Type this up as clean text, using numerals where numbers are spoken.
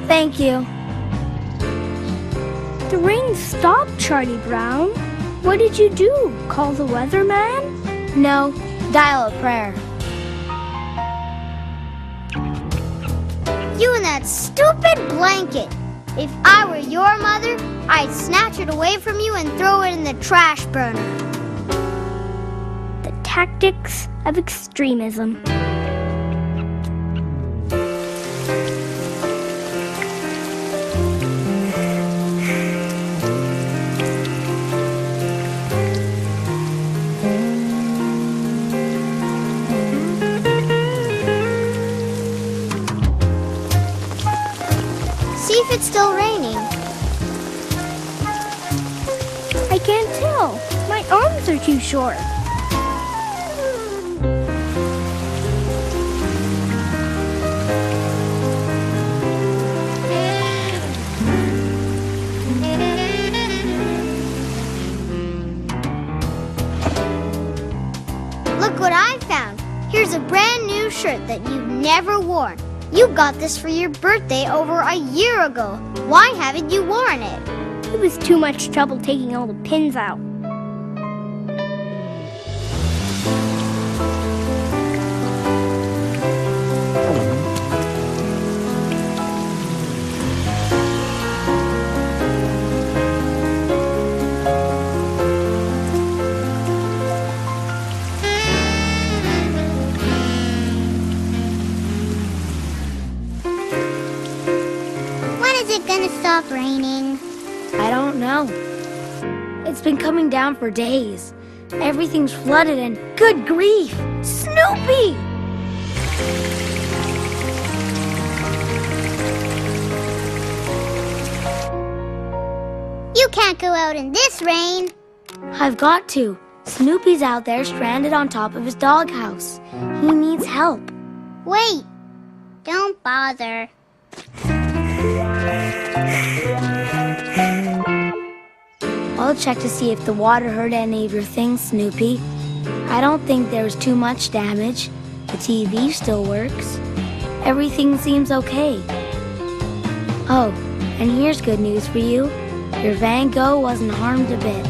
Thank you. The rain stopped, Charlie Brown. What did you do? Call the weatherman? No, dial a prayer. You and that stupid blanket. If I were your mother, I'd snatch it away from you and throw it in the trash burner. The tactics of extremism. See if it's still raining. I can't tell. My arms are too short. Look what I found. Here's a brand new shirt that you've never worn. You got this for your birthday over a year ago. Why haven't you worn it? It was too much trouble taking all the pins out. When is it gonna stop raining? I don't know. It's been coming down for days. Everything's flooded and good grief! Snoopy! You can't go out in this rain. I've got to. Snoopy's out there stranded on top of his doghouse. He needs help. Wait. Don't bother. I'll check to see if the water hurt any of your things, Snoopy. I don't think there's too much damage. The TV still works. Everything seems okay. Oh, and here's good news for you. Your Van Gogh wasn't harmed a bit.